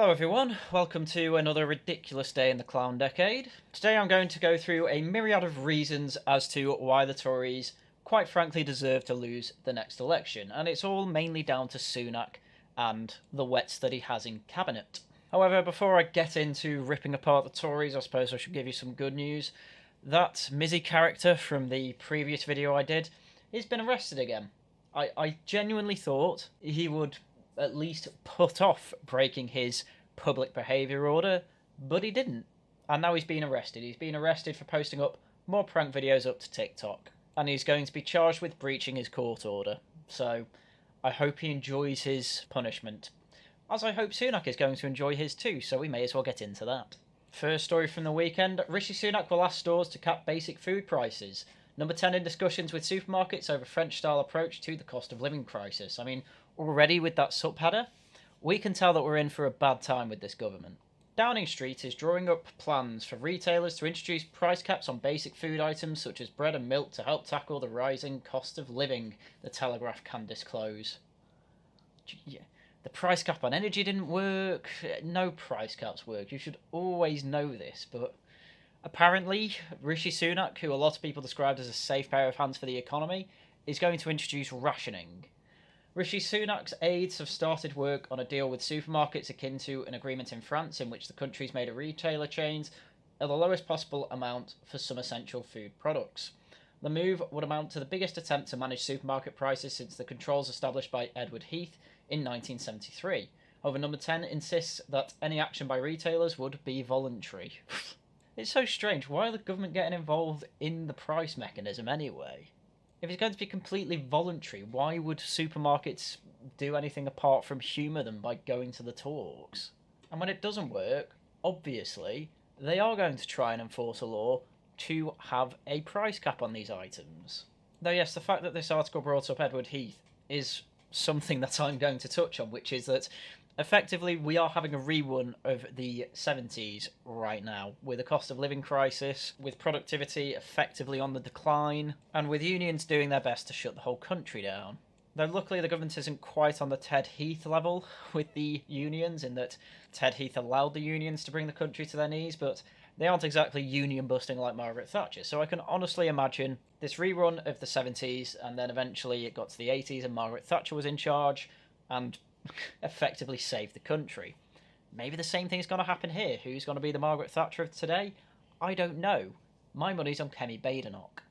Hello everyone, welcome to another ridiculous day in the clown decade. Today I'm going to go through a myriad of reasons as to why the Tories quite frankly deserve to lose the next election, and it's all mainly down to Sunak and the wets that he has in cabinet. However, before I get into ripping apart the Tories, I suppose I should give you some good news. That Mizzy character from the previous video I did has been arrested again. I genuinely thought he would at least put off breaking his public behaviour order, but he didn't. And now he's been arrested. He's been arrested for posting up more prank videos up to TikTok. And he's going to be charged with breaching his court order. So I hope he enjoys his punishment. As I hope Sunak is going to enjoy his too, so we may as well get into that. First story from the weekend, Rishi Sunak will ask stores to cap basic food prices. Number 10 in discussions with supermarkets over French-style approach to the cost of living crisis. I mean, already with that sup header, we can tell that we're in for a bad time with this government. Downing Street is drawing up plans for retailers to introduce price caps on basic food items such as bread and milk to help tackle the rising cost of living, the Telegraph can disclose. The price cap on energy didn't work. No price caps work. You should always know this, but apparently Rishi Sunak, who a lot of people described as a safe pair of hands for the economy, is going to introduce rationing. Rishi Sunak's aides have started work on a deal with supermarkets akin to an agreement in France in which the country's made a retailer chains at the lowest possible amount for some essential food products. The move would amount to the biggest attempt to manage supermarket prices since the controls established by Edward Heath in 1973. However, Number 10 insists that any action by retailers would be voluntary. It's so strange. Why are the government getting involved in the price mechanism anyway? If it's going to be completely voluntary, why would supermarkets do anything apart from humour them by going to the talks? And when it doesn't work, obviously, they are going to try and enforce a law to have a price cap on these items. Though yes, the fact that this article brought up Edward Heath is something that I'm going to touch on, which is that effectively we are having a rerun of the 70s right now, with a cost of living crisis, with productivity effectively on the decline, and with unions doing their best to shut the whole country down. Though luckily the government isn't quite on the Ted Heath level with the unions, in that Ted Heath allowed the unions to bring the country to their knees, but they aren't exactly union busting like Margaret Thatcher, so I can honestly imagine this rerun of the 70s, and then eventually it got to the 80s and Margaret Thatcher was in charge, and effectively saved the country. Maybe the same thing's going to happen here. Who's going to be the Margaret Thatcher of today? I don't know. My money's on Kemi Badenoch.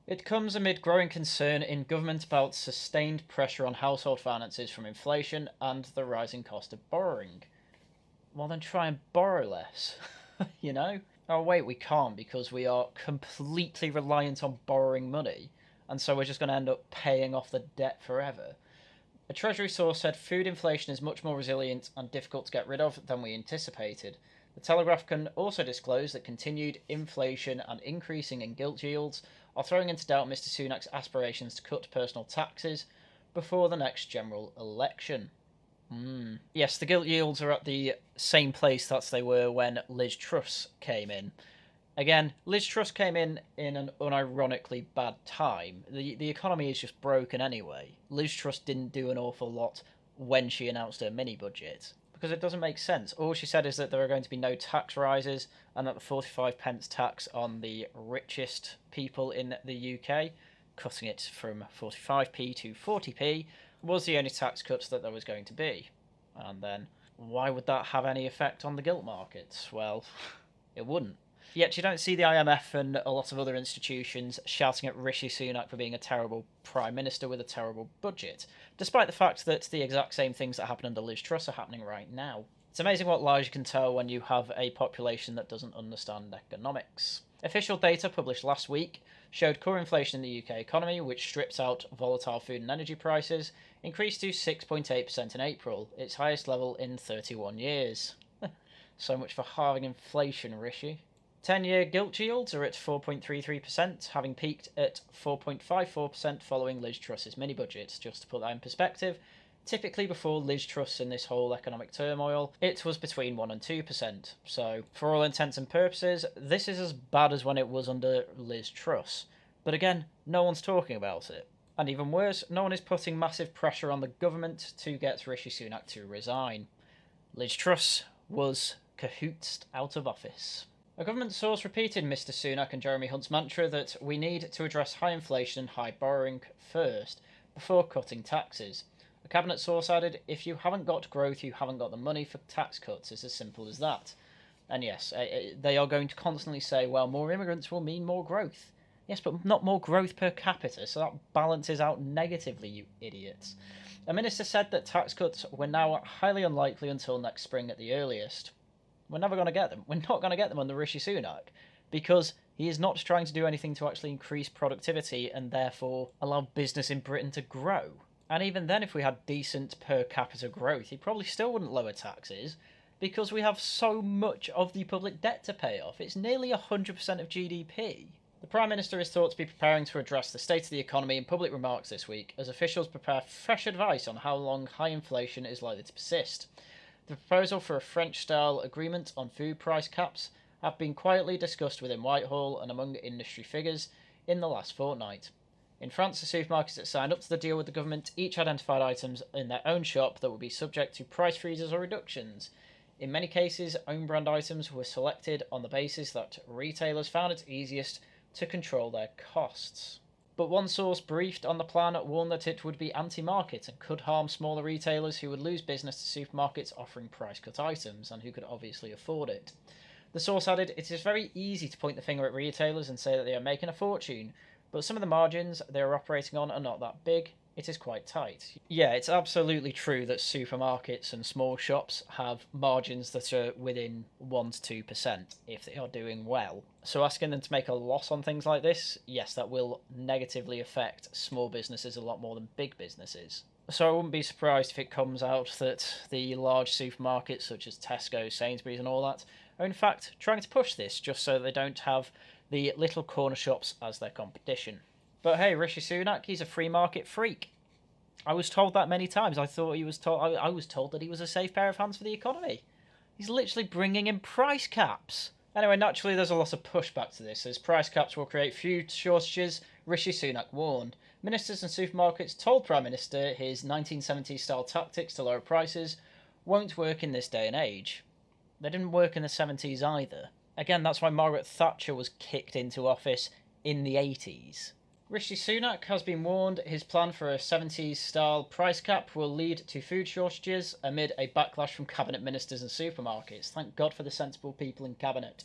It comes amid growing concern in government about sustained pressure on household finances from inflation and the rising cost of borrowing. Well, then try and borrow less, you know? Oh wait, we can't because we are completely reliant on borrowing money, and so we're just going to end up paying off the debt forever. A Treasury source said food inflation is much more resilient and difficult to get rid of than we anticipated. The Telegraph can also disclose that continued inflation and increasing in gilt yields are throwing into doubt Mr Sunak's aspirations to cut personal taxes before the next general election. Yes, the gilt yields are at the same place that they were when Liz Truss came in. Again, Liz Truss came in an unironically bad time. The economy is just broken anyway. Liz Truss didn't do an awful lot when she announced her mini-budget, because it doesn't make sense. All she said is that there are going to be no tax rises, and that the 45 pence tax on the richest people in the UK, cutting it from 45p to 40p, was the only tax cuts that there was going to be. And then, why would that have any effect on the gilt markets? Well, it wouldn't. Yet you don't see the IMF and a lot of other institutions shouting at Rishi Sunak for being a terrible Prime Minister with a terrible budget, despite the fact that the exact same things that happened under Liz Truss are happening right now. It's amazing what lies you can tell when you have a population that doesn't understand economics. Official data published last week showed core inflation in the UK economy, which strips out volatile food and energy prices, increased to 6.8% in April, its highest level in 31 years. So much for halving inflation, Rishi. 10-year gilt yields are at 4.33%, having peaked at 4.54% following Liz Truss's mini-budget. Just to put that in perspective, typically before Liz Truss and this whole economic turmoil, it was between 1 and 2%. So, for all intents and purposes, this is as bad as when it was under Liz Truss. But again, no one's talking about it. And even worse, no one is putting massive pressure on the government to get Rishi Sunak to resign. Liz Truss was cahootsed out of office. A government source repeated Mr Sunak and Jeremy Hunt's mantra that we need to address high inflation and high borrowing first, before cutting taxes. A cabinet source added, if you haven't got growth, you haven't got the money for tax cuts. It's as simple as that. And yes, they are going to constantly say, well, more immigrants will mean more growth. Yes, but not more growth per capita, so that balances out negatively, you idiots. A minister said that tax cuts were now highly unlikely until next spring at the earliest. We're never going to get them. We're not going to get them under Rishi Sunak, because he is not trying to do anything to actually increase productivity and therefore allow business in Britain to grow. And even then, if we had decent per capita growth, he probably still wouldn't lower taxes, because we have so much of the public debt to pay off. It's nearly 100% of GDP. The Prime Minister is thought to be preparing to address the state of the economy in public remarks this week, as officials prepare fresh advice on how long high inflation is likely to persist. The proposal for a French-style agreement on food price caps have been quietly discussed within Whitehall and among industry figures in the last fortnight. In France, the supermarkets that signed up to the deal with the government each identified items in their own shop that would be subject to price freezes or reductions. In many cases, own-brand items were selected on the basis that retailers found it easiest to control their costs. But one source briefed on the plan warned that it would be anti-market and could harm smaller retailers who would lose business to supermarkets offering price-cut items and who could obviously afford it. The source added, it is very easy to point the finger at retailers and say that they are making a fortune, but some of the margins they are operating on are not that big. It is quite tight. Yeah, it's absolutely true that supermarkets and small shops have margins that are within 1 to 2% if they are doing well. So asking them to make a loss on things like this, yes, that will negatively affect small businesses a lot more than big businesses. So I wouldn't be surprised if it comes out that the large supermarkets such as Tesco, Sainsbury's and all that are in fact trying to push this just so they don't have the little corner shops as their competition. But hey, Rishi Sunak, he's a free market freak. I was told that many times. I was told that he was a safe pair of hands for the economy. He's literally bringing in price caps. Anyway, naturally, there's a lot of pushback to this, as price caps will create food shortages, Rishi Sunak warned. Ministers and supermarkets told Prime Minister his 1970s-style tactics to lower prices won't work in this day and age. They didn't work in the 70s either. Again, that's why Margaret Thatcher was kicked into office in the 80s. Rishi Sunak has been warned his plan for a 70s-style price cap will lead to food shortages amid a backlash from cabinet ministers and supermarkets. Thank God for the sensible people in cabinet.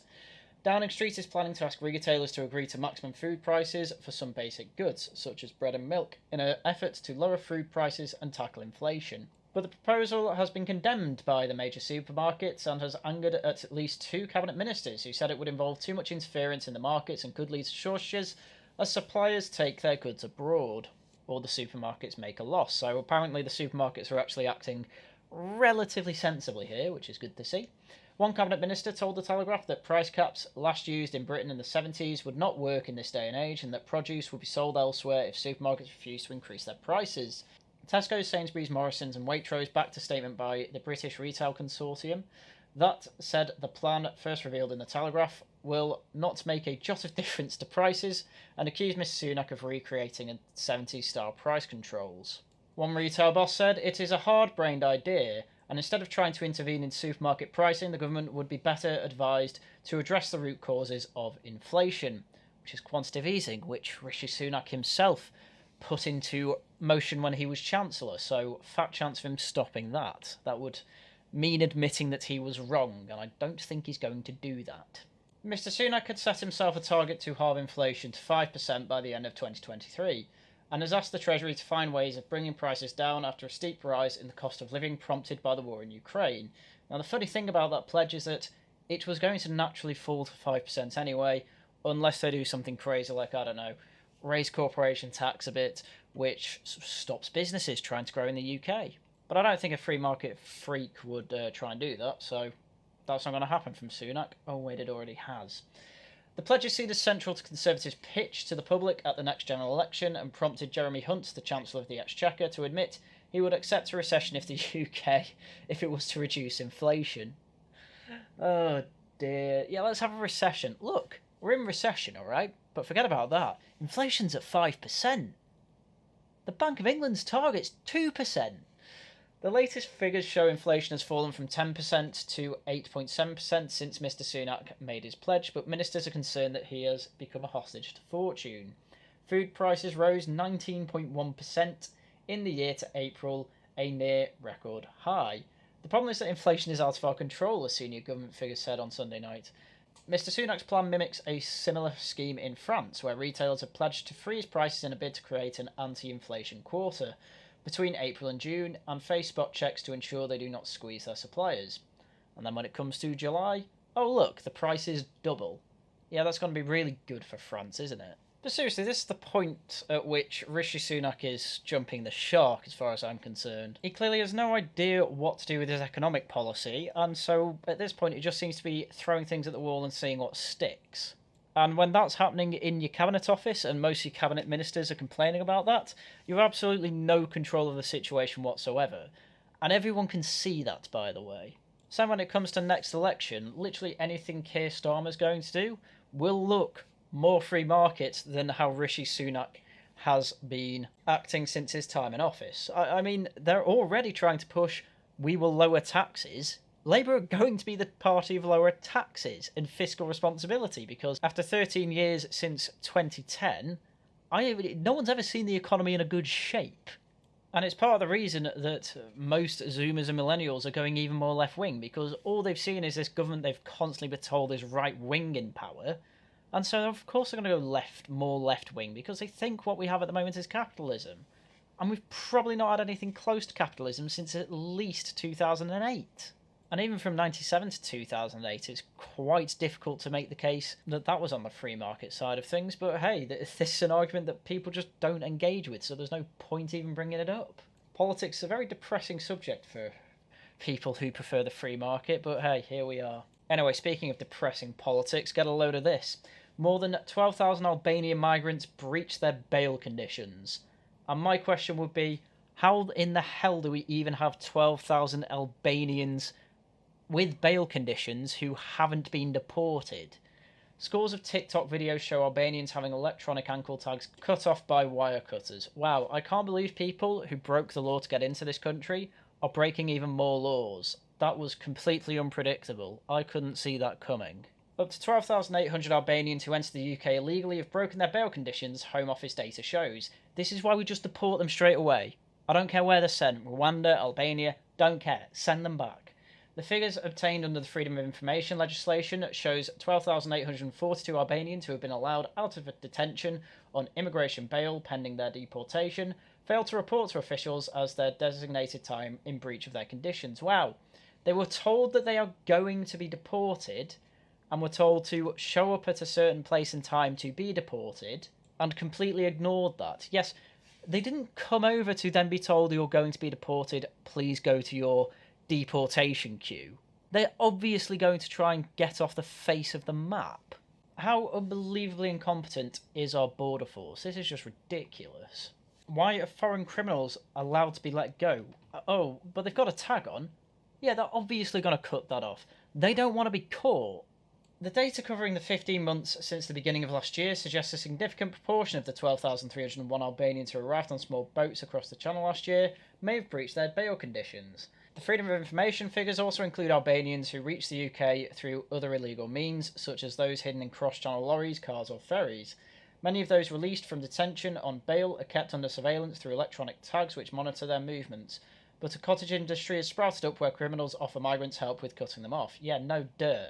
Downing Street is planning to ask retailers to agree to maximum food prices for some basic goods, such as bread and milk, in an effort to lower food prices and tackle inflation. But the proposal has been condemned by the major supermarkets and has angered at least 2 cabinet ministers who said it would involve too much interference in the markets and could lead to shortages as suppliers take their goods abroad, or the supermarkets make a loss. So apparently the supermarkets are actually acting relatively sensibly here, which is good to see. One cabinet minister told The Telegraph that price caps last used in Britain in the 70s would not work in this day and age, and that produce would be sold elsewhere if supermarkets refused to increase their prices. Tesco, Sainsbury's, Morrisons and Waitrose backed a statement by the British Retail Consortium that said the plan, first revealed in The Telegraph, will not make a jot of difference to prices and accused Mr Sunak of recreating a 70s-style price controls. One retail boss said, it is a hard-brained idea, and instead of trying to intervene in supermarket pricing, the government would be better advised to address the root causes of inflation, which is quantitative easing, which Rishi Sunak himself put into motion when he was Chancellor, so fat chance of him stopping that. That would mean admitting that he was wrong, and I don't think he's going to do that. Mr Sunak had set himself a target to halve inflation to 5% by the end of 2023, and has asked the Treasury to find ways of bringing prices down after a steep rise in the cost of living prompted by the war in Ukraine. Now, the funny thing about that pledge is that it was going to naturally fall to 5% anyway, unless they do something crazy like, I don't know, raise corporation tax a bit, which stops businesses trying to grow in the UK. But I don't think a free market freak would try and do that, so that's not going to happen from Sunak. Oh, wait, it already has. The pledge is seen as central to Conservatives' pitch to the public at the next general election and prompted Jeremy Hunt, the Chancellor of the Exchequer, to admit he would accept a recession if the UK, if it was to reduce inflation. Oh dear. Yeah, let's have a recession. Look, we're in recession, alright? But forget about that. Inflation's at 5%. The Bank of England's target's 2%. The latest figures show inflation has fallen from 10% to 8.7% since Mr. Sunak made his pledge, but ministers are concerned that he has become a hostage to fortune. Food prices rose 19.1% in the year to April, a near record high. The problem is that inflation is out of our control, a senior government figure said on Sunday night. Mr. Sunak's plan mimics a similar scheme in France, where retailers have pledged to freeze prices in a bid to create an anti-inflation quarter between April and June and face spot checks to ensure they do not squeeze their suppliers. And then when it comes to July, oh look, the price is double. Yeah, that's going to be really good for France, isn't it? But seriously, this is the point at which Rishi Sunak is jumping the shark, as far as I'm concerned. He clearly has no idea what to do with his economic policy, and so at this point he just seems to be throwing things at the wall and seeing what sticks. And when that's happening in your cabinet office, and most of your cabinet ministers are complaining about that, you have absolutely no control of the situation whatsoever. And everyone can see that, by the way. So when it comes to next election, literally anything Keir Starmer's going to do will look more free market than how Rishi Sunak has been acting since his time in office. I mean, they're already trying to push, we will lower taxes. Labour are going to be the party of lower taxes and fiscal responsibility, because after 13 years since 2010, no one's ever seen the economy in a good shape. And it's part of the reason that most Zoomers and millennials are going even more left-wing, because all they've seen is this government they've constantly been told is right-wing in power. And so, of course, they're going to go more left-wing, because they think what we have at the moment is capitalism. And we've probably not had anything close to capitalism since at least 2008. And even from 97 to 2008, it's quite difficult to make the case that that was on the free market side of things. But hey, this is an argument that people just don't engage with, so there's no point even bringing it up. Politics is a very depressing subject for people who prefer the free market, but hey, here we are. Anyway, speaking of depressing politics, get a load of this. More than 12,000 Albanian migrants breached their bail conditions. And my question would be, how in the hell do we even have 12,000 Albanians with bail conditions who haven't been deported? Scores of TikTok videos show Albanians having electronic ankle tags cut off by wire cutters. Wow, I can't believe people who broke the law to get into this country are breaking even more laws. That was completely unpredictable. I couldn't see that coming. Up to 12,800 Albanians who enter the UK illegally have broken their bail conditions, Home Office data shows. This is why we just deport them straight away. I don't care where they're sent. Rwanda, Albania, don't care. Send them back. The figures obtained under the Freedom of Information legislation shows 12,842 Albanians who have been allowed out of detention on immigration bail pending their deportation failed to report to officials as their designated time in breach of their conditions. Wow. They were told that they are going to be deported and were told to show up at a certain place and time to be deported, and completely ignored that. Yes, they didn't come over to then be told you're going to be deported, please go to your deportation queue. They're obviously going to try and get off the face of the map. How unbelievably incompetent is our border force? This is just ridiculous. Why are foreign criminals allowed to be let go? Oh, but they've got a tag on. Yeah, they're obviously going to cut that off. They don't want to be caught. The data covering the 15 months since the beginning of last year suggests a significant proportion of the 12,301 Albanians who arrived on small boats across the Channel last year may have breached their bail conditions. The Freedom of Information figures also include Albanians who reached the UK through other illegal means, such as those hidden in cross-channel lorries, cars or ferries. Many of those released from detention on bail are kept under surveillance through electronic tags which monitor their movements. But a cottage industry has sprouted up where criminals offer migrants help with cutting them off. Yeah, no duh.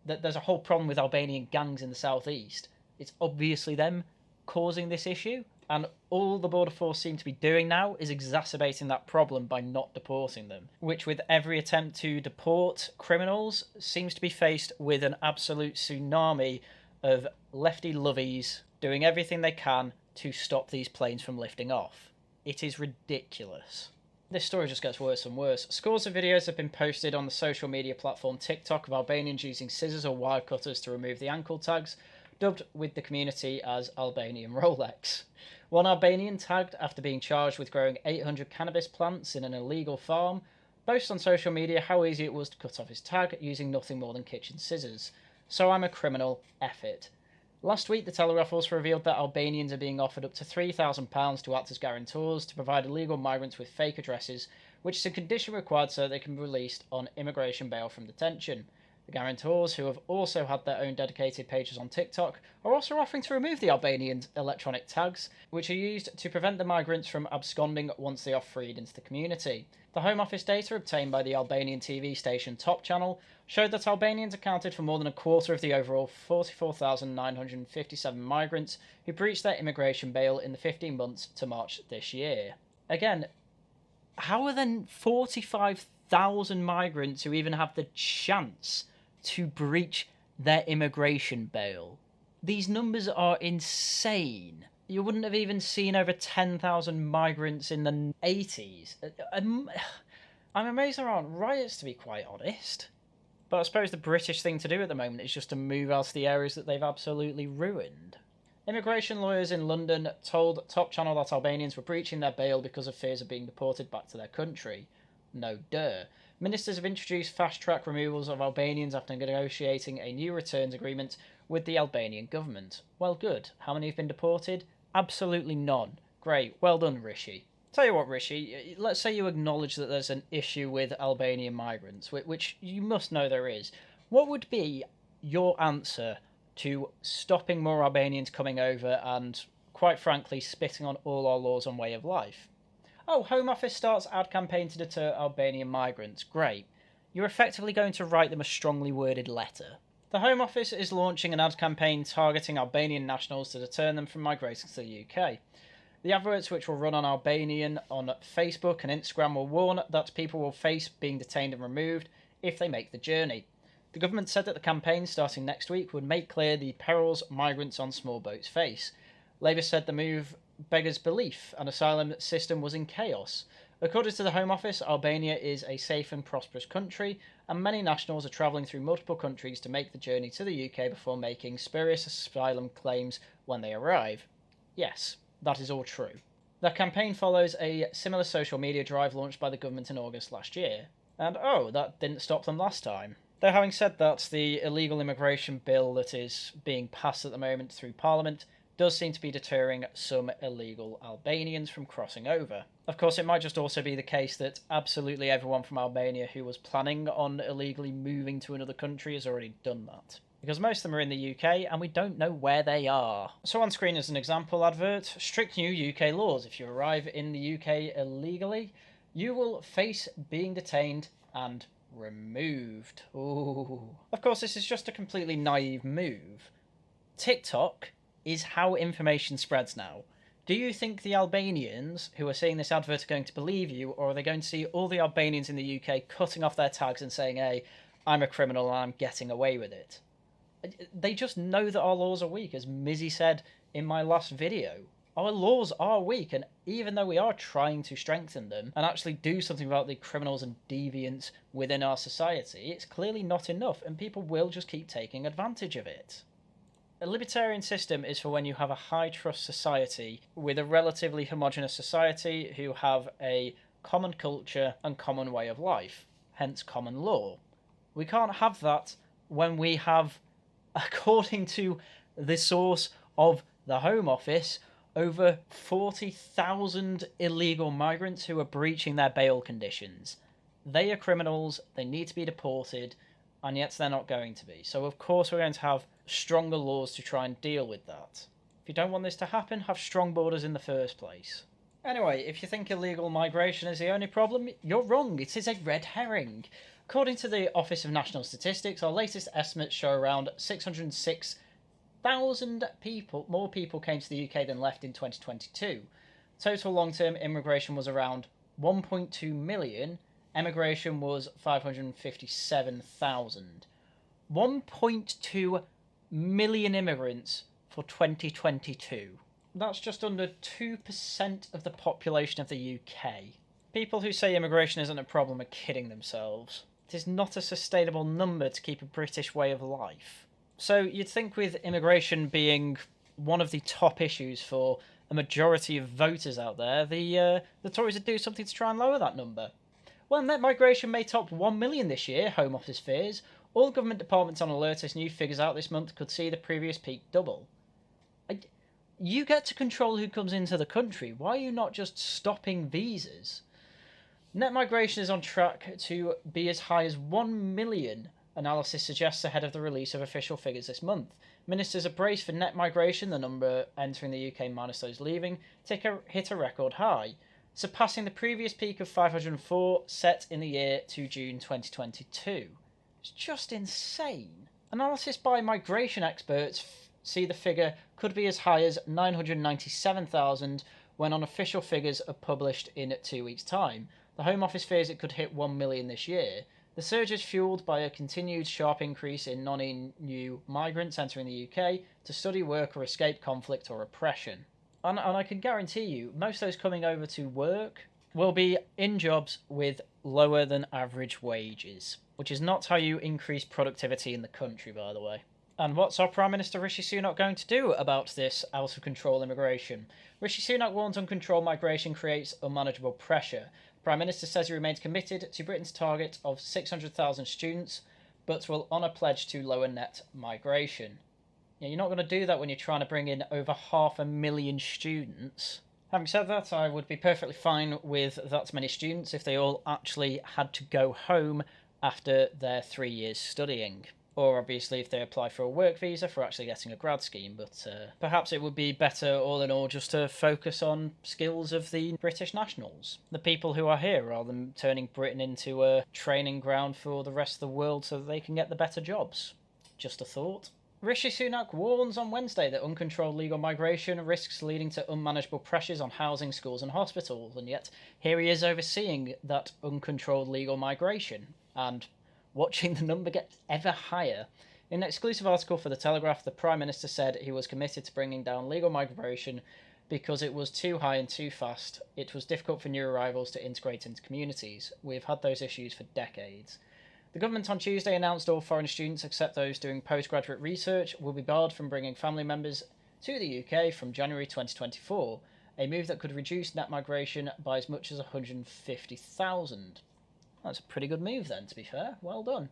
There's a whole problem with Albanian gangs in the southeast. It's obviously them causing this issue, and all the Border Force seem to be doing now is exacerbating that problem by not deporting them, which with every attempt to deport criminals seems to be faced with an absolute tsunami of lefty lovies doing everything they can to stop these planes from lifting off. It is ridiculous. This story just gets worse and worse. Scores of videos have been posted on the social media platform TikTok of Albanians using scissors or wire cutters to remove the ankle tags, dubbed with the community as Albanian Rolex. One Albanian, tagged after being charged with growing 800 cannabis plants in an illegal farm, boasts on social media how easy it was to cut off his tag using nothing more than kitchen scissors. So I'm a criminal, F it. Last week, the Telegraph also revealed that Albanians are being offered up to £3,000 to act as guarantors to provide illegal migrants with fake addresses, which is a condition required so they can be released on immigration bail from detention. The guarantors, who have also had their own dedicated pages on TikTok, are also offering to remove the Albanian electronic tags, which are used to prevent the migrants from absconding once they are freed into the community. The Home Office data obtained by the Albanian TV station Top Channel showed that Albanians accounted for more than a quarter of the overall 44,957 migrants who breached their immigration bail in the 15 months to March this year. Again, how are then 45,000 migrants who even have the chance to breach their immigration bail? These numbers are insane. You wouldn't have even seen over 10,000 migrants in the 80s. I'm amazed there aren't riots, to be quite honest. But I suppose the British thing to do at the moment is just to move out of the areas that they've absolutely ruined. Immigration lawyers in London told Top Channel that Albanians were breaching their bail because of fears of being deported back to their country. No duh. Ministers have introduced fast-track removals of Albanians after negotiating a new returns agreement with the Albanian government. Well, good. How many have been deported? Absolutely none. Great. Well done, Rishi. Tell you what, Rishi, let's say you acknowledge that there's an issue with Albanian migrants, which you must know there is. What would be your answer to stopping more Albanians coming over and, quite frankly, spitting on all our laws and way of life? Oh, Home Office starts ad campaign to deter Albanian migrants. Great. You're effectively going to write them a strongly worded letter. The Home Office is launching an ad campaign targeting Albanian nationals to deter them from migrating to the UK. The adverts, which will run on Albanian on Facebook and Instagram, will warn that people will face being detained and removed if they make the journey. The government said that the campaign, starting next week, would make clear the perils migrants on small boats face. Labour said the move beggars belief. An asylum system was in chaos. According to the Home Office, Albania is a safe and prosperous country, and many nationals are travelling through multiple countries to make the journey to the UK before making spurious asylum claims when they arrive. Yes, that is all true. The campaign follows a similar social media drive launched by the government in August last year. And oh, that didn't stop them last time. Though having said that, the illegal immigration bill that is being passed at the moment through Parliament does seem to be deterring some illegal Albanians from crossing over. Of course, it might just also be the case that absolutely everyone from Albania who was planning on illegally moving to another country has already done that. Because most of them are in the UK and we don't know where they are. So on screen is an example advert. Strict new UK laws. If you arrive in the UK illegally, you will face being detained and removed. Ooh. Of course, this is just a completely naive move. TikTok is how information spreads now. Do you think the Albanians who are seeing this advert are going to believe you, or are they going to see all the Albanians in the UK cutting off their tags and saying, hey, I'm a criminal and I'm getting away with it? They just know that our laws are weak, as Mizzy said in my last video. Our laws are weak, and even though we are trying to strengthen them and actually do something about the criminals and deviants within our society, it's clearly not enough, and people will just keep taking advantage of it. A libertarian system is for when you have a high-trust society with a relatively homogenous society who have a common culture and common way of life, hence common law. We can't have that when we have, according to the source of the Home Office, over 40,000 illegal migrants who are breaching their bail conditions. They are criminals, they need to be deported, and yet they're not going to be. So of course we're going to have stronger laws to try and deal with that. If you don't want this to happen, have strong borders in the first place. Anyway, if you think illegal migration is the only problem, you're wrong. It is a red herring. According to the Office of National Statistics, our latest estimates show around 606,000 more people came to the UK than left in 2022. Total long-term immigration was around 1.2 million. Emigration was 557,000. 1.2 million immigrants for 2022. That's just under 2% of the population of the UK. People who say immigration isn't a problem are kidding themselves. It is not a sustainable number to keep a British way of life. So you'd think with immigration being one of the top issues for a majority of voters out there, the Tories would do something to try and lower that number. Well, net migration may top 1 million this year, Home Office fears. All government departments on alert as new figures out this month could see the previous peak double. You get to control who comes into the country. Why are you not just stopping visas? Net migration is on track to be as high as 1 million, analysis suggests ahead of the release of official figures this month. Ministers are braced for net migration, the number entering the UK minus those leaving, hit a record high, surpassing the previous peak of 504 set in the year to June 2022. It's just insane. Analysis by migration experts see the figure could be as high as 997,000 when unofficial figures are published in 2 weeks' time. The Home Office fears it could hit 1 million this year. The surge is fuelled by a continued sharp increase in non-EU migrants entering the UK to study, work, or escape conflict or oppression. And I can guarantee you, most of those coming over to work will be in jobs with lower than average wages, which is not how you increase productivity in the country, by the way. And what's our Prime Minister Rishi Sunak going to do about this out-of-control immigration? Rishi Sunak warns uncontrolled migration creates unmanageable pressure. The Prime Minister says he remains committed to Britain's target of 600,000 students, but will honour pledge to lower net migration. You're not going to do that when you're trying to bring in over 500,000 students. Having said that, I would be perfectly fine with that many students if they all actually had to go home after their 3 years studying. Or obviously if they apply for a work visa for actually getting a grad scheme, but perhaps it would be better all in all just to focus on skills of the British nationals, the people who are here, rather than turning Britain into a training ground for the rest of the world so that they can get the better jobs. Just a thought. Rishi Sunak warns on Wednesday that uncontrolled legal migration risks leading to unmanageable pressures on housing, schools and hospitals, and yet here he is overseeing that uncontrolled legal migration, and watching the number get ever higher. In an exclusive article for The Telegraph, the Prime Minister said he was committed to bringing down legal migration because it was too high and too fast. It was difficult for new arrivals to integrate into communities. We've had those issues for decades. The government on Tuesday announced all foreign students except those doing postgraduate research will be barred from bringing family members to the UK from January 2024, a move that could reduce net migration by as much as 150,000. That's a pretty good move then, to be fair. Well done.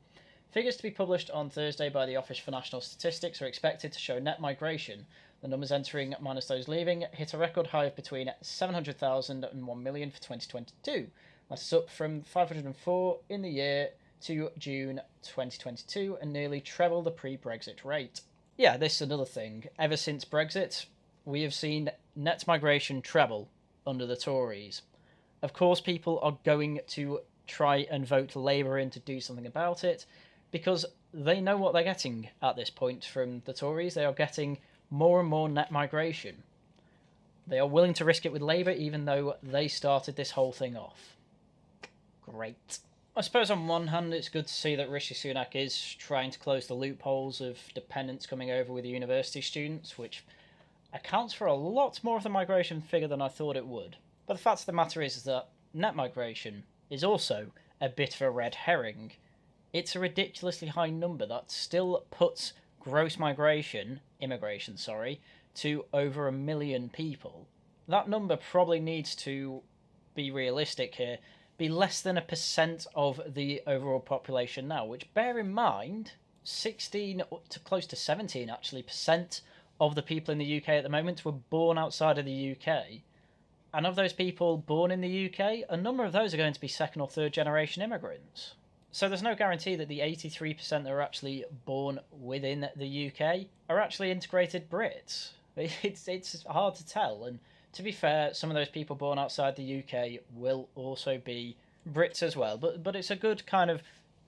Figures to be published on Thursday by the Office for National Statistics are expected to show net migration. The numbers entering minus those leaving hit a record high of between 700,000 and 1 million for 2022. That's up from 504 in the year to June 2022 and nearly treble the pre-Brexit rate. Yeah, this is another thing. Ever since Brexit, we have seen net migration treble under the Tories. Of course, people are going to try and vote Labour in to do something about it, because they know what they're getting at this point from the Tories. They are getting more and more net migration. They are willing to risk it with Labour, even though they started this whole thing off. Great. I suppose on one hand it's good to see that Rishi Sunak is trying to close the loopholes of dependents coming over with university students, which accounts for a lot more of the migration figure than I thought it would. But the fact of the matter is that net migration is also a bit of a red herring. It's a ridiculously high number that still puts gross immigration, to over 1 million people. That number probably needs to be realistic here, be less than 1% of the overall population now, which, bear in mind, 16 to close to 17 actually percent of the people in the UK at the moment were born outside of the UK. And of those people born in the UK, a number of those are going to be second or third generation immigrants. So there's no guarantee that the 83% that are actually born within the UK are actually integrated Brits. It's hard to tell, and to be fair, some of those people born outside the UK will also be Brits as well, but it's a good kind of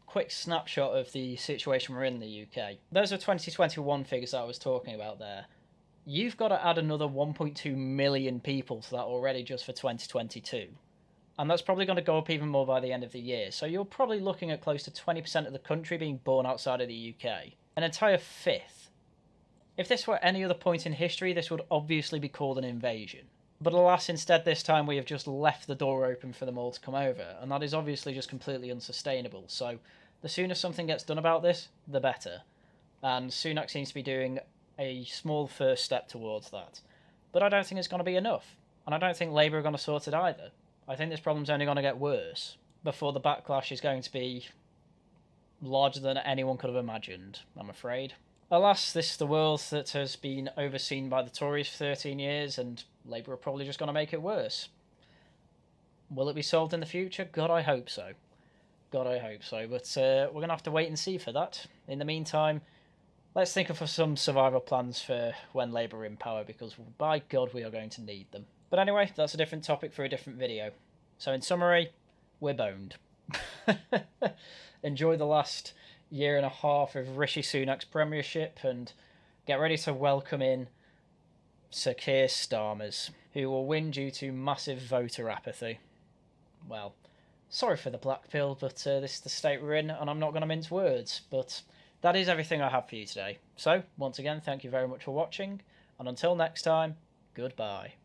quick snapshot of the situation we're in the UK. Those are 2021 figures that I was talking about there. You've got to add another 1.2 million people to that already just for 2022. And that's probably going to go up even more by the end of the year. So you're probably looking at close to 20% of the country being born outside of the UK. An entire fifth. If this were any other point in history, this would obviously be called an invasion. But alas, instead this time we have just left the door open for them all to come over. And that is obviously just completely unsustainable. So the sooner something gets done about this, the better. And Sunak seems to be doing a small first step towards that. But I don't think it's going to be enough. And I don't think Labour are going to sort it either. I think this problem's only going to get worse before the backlash is going to be larger than anyone could have imagined, I'm afraid. Alas, this is the world that has been overseen by the Tories for 13 years, and Labour are probably just going to make it worse. Will it be solved in the future? God, I hope so. God, I hope so. But we're going to have to wait and see for that. In the meantime, let's think of some survival plans for when Labour are in power, because by God, we are going to need them. But anyway, that's a different topic for a different video. So in summary, we're boned. Enjoy the last year and a half of Rishi Sunak's premiership and get ready to welcome in Sir Keir Starmers, who will win due to massive voter apathy. Well, sorry for the black pill, but this is the state we're in, and I'm not going to mince words. But that is everything I have for you today. So, once again, thank you very much for watching, and until next time, goodbye.